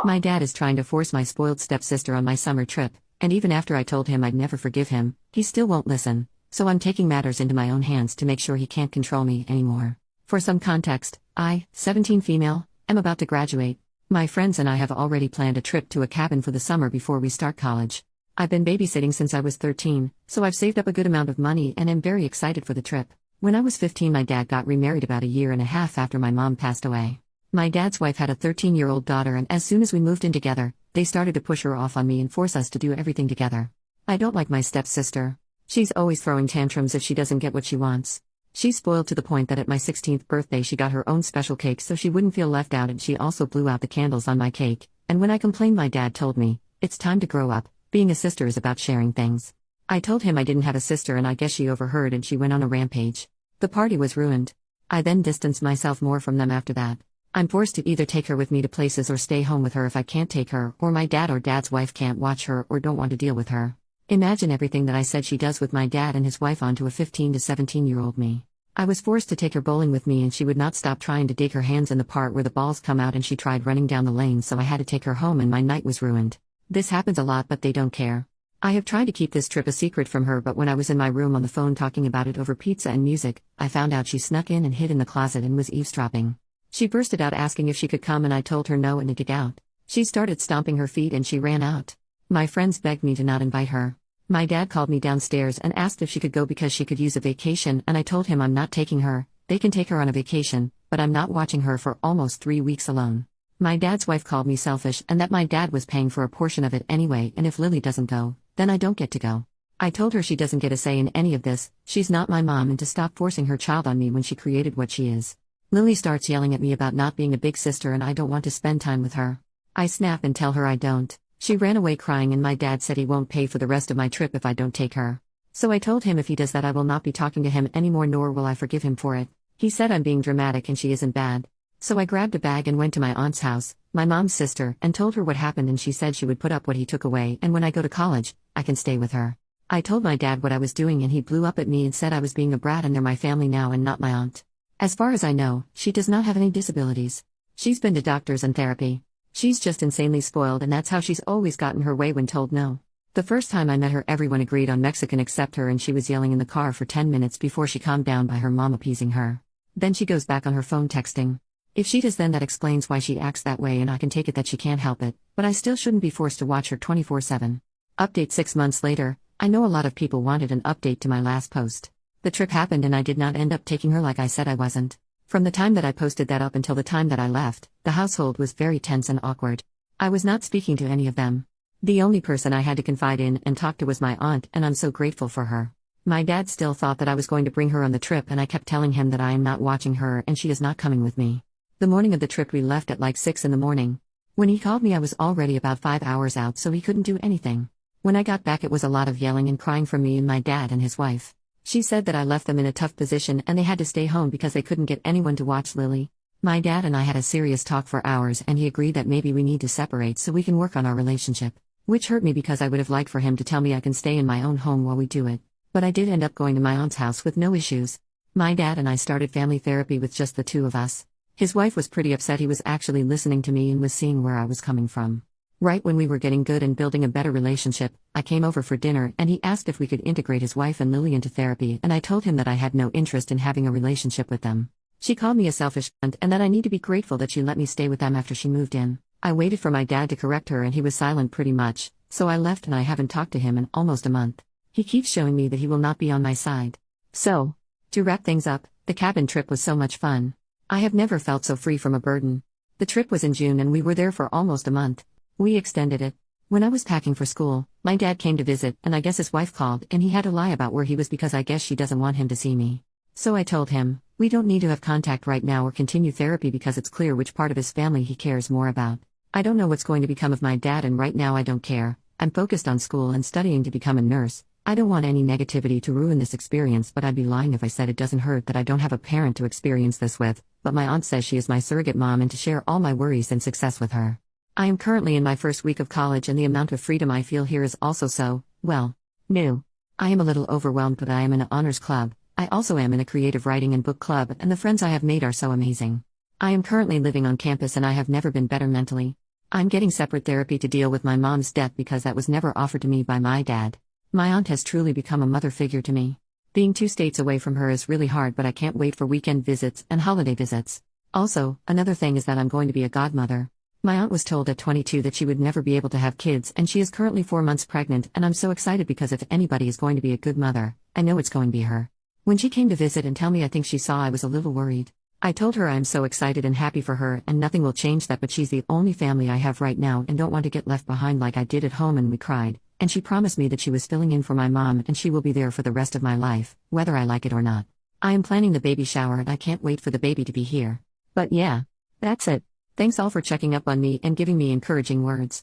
My dad is trying to force my spoiled stepsister on my summer trip, and even after I told him I'd never forgive him, he still won't listen, so I'm taking matters into my own hands to make sure he can't control me anymore. For some context, I, 17 female, am about to graduate. My friends and I have already planned a trip to a cabin for the summer before we start college. I've been babysitting since I was 13, so I've saved up a good amount of money and am very excited for the trip. When I was 15, my dad got remarried about a year and a half after my mom passed away. My dad's wife had a 13-year-old daughter, and as soon as we moved in together, they started to push her off on me and force us to do everything together. I don't like my stepsister. She's always throwing tantrums if she doesn't get what she wants. She's spoiled to the point that at my 16th birthday she got her own special cake so she wouldn't feel left out, and she also blew out the candles on my cake, and when I complained, my dad told me, "It's time to grow up. Being a sister is about sharing things." I told him I didn't have a sister, and I guess she overheard and she went on a rampage. The party was ruined. I then distanced myself more from them after that. I'm forced to either take her with me to places or stay home with her if I can't take her, or my dad or dad's wife can't watch her or don't want to deal with her. Imagine everything that I said she does with my dad and his wife onto a 15 to 17-year-old me. I was forced to take her bowling with me, and she would not stop trying to dig her hands in the part where the balls come out, and she tried running down the lane, so I had to take her home and my night was ruined. This happens a lot, but they don't care. I have tried to keep this trip a secret from her, but when I was in my room on the phone talking about it over pizza and music, I found out she snuck in and hid in the closet and was eavesdropping. She bursted out asking if she could come, and I told her no and to dig out. She started stomping her feet and she ran out. My friends begged me to not invite her. My dad called me downstairs and asked if she could go because she could use a vacation, and I told him I'm not taking her. They can take her on a vacation, but I'm not watching her for almost 3 weeks alone. My dad's wife called me selfish and that my dad was paying for a portion of it anyway, and if Lily doesn't go, then I don't get to go. I told her she doesn't get a say in any of this, she's not my mom, and to stop forcing her child on me when she created what she is. Lily starts yelling at me about not being a big sister and I don't want to spend time with her. I snap and tell her I don't. She ran away crying, and my dad said he won't pay for the rest of my trip if I don't take her. So I told him if he does that I will not be talking to him anymore, nor will I forgive him for it. He said I'm being dramatic and she isn't bad. So I grabbed a bag and went to my aunt's house, my mom's sister, and told her what happened, and she said she would put up what he took away, and when I go to college, I can stay with her. I told my dad what I was doing and he blew up at me and said I was being a brat and they're my family now and not my aunt. As far as I know, she does not have any disabilities. She's been to doctors and therapy. She's just insanely spoiled, and that's how she's always gotten her way when told no. The first time I met her, everyone agreed on Mexican except her, and she was yelling in the car for 10 minutes before she calmed down by her mom appeasing her. Then she goes back on her phone texting. If she does, then that explains why she acts that way, and I can take it that she can't help it, but I still shouldn't be forced to watch her 24/7. Update 6 months later. I know a lot of people wanted an update to my last post. The trip happened and I did not end up taking her like I said I wasn't. From the time that I posted that up until the time that I left, the household was very tense and awkward. I was not speaking to any of them. The only person I had to confide in and talk to was my aunt, and I'm so grateful for her. My dad still thought that I was going to bring her on the trip, and I kept telling him that I am not watching her and she is not coming with me. The morning of the trip we left at like 6 in the morning. When he called me I was already about 5 hours out, so he couldn't do anything. When I got back it was a lot of yelling and crying from me and my dad and his wife. She said that I left them in a tough position and they had to stay home because they couldn't get anyone to watch Lily. My dad and I had a serious talk for hours and he agreed that maybe we need to separate so we can work on our relationship. Which hurt me because I would have liked for him to tell me I can stay in my own home while we do it. But I did end up going to my aunt's house with no issues. My dad and I started family therapy with just the two of us. His wife was pretty upset. He was actually listening to me and was seeing where I was coming from. Right when we were getting good and building a better relationship, I came over for dinner and he asked if we could integrate his wife and Lily into therapy, and I told him that I had no interest in having a relationship with them. She called me a selfish cunt and that I need to be grateful that she let me stay with them after she moved in. I waited for my dad to correct her and he was silent pretty much, so I left and I haven't talked to him in almost a month. He keeps showing me that he will not be on my side. So, to wrap things up, the cabin trip was so much fun. I have never felt so free from a burden. The trip was in June and we were there for almost a month. We extended it. When I was packing for school, my dad came to visit and I guess his wife called and he had to lie about where he was because I guess she doesn't want him to see me. So I told him, we don't need to have contact right now or continue therapy because it's clear which part of his family he cares more about. I don't know what's going to become of my dad and right now I don't care. I'm focused on school and studying to become a nurse. I don't want any negativity to ruin this experience, but I'd be lying if I said it doesn't hurt that I don't have a parent to experience this with, but my aunt says she is my surrogate mom and to share all my worries and success with her. I am currently in my first week of college and the amount of freedom I feel here is also so, well, new. I am a little overwhelmed, but I am in an honors club. I also am in a creative writing and book club, and the friends I have made are so amazing. I am currently living on campus and I have never been better mentally. I'm getting separate therapy to deal with my mom's death because that was never offered to me by my dad. My aunt has truly become a mother figure to me. Being 2 states away from her is really hard, but I can't wait for weekend visits and holiday visits. Also, another thing is that I'm going to be a godmother. My aunt was told at 22 that she would never be able to have kids, and she is currently 4 months pregnant, and I'm so excited because if anybody is going to be a good mother, I know it's going to be her. When she came to visit and tell me I think she saw I was a little worried. I told her I am so excited and happy for her and nothing will change that, but she's the only family I have right now and don't want to get left behind like I did at home, and we cried, and she promised me that she was filling in for my mom and she will be there for the rest of my life, whether I like it or not. I am planning the baby shower and I can't wait for the baby to be here. But yeah, that's it. Thanks all for checking up on me and giving me encouraging words.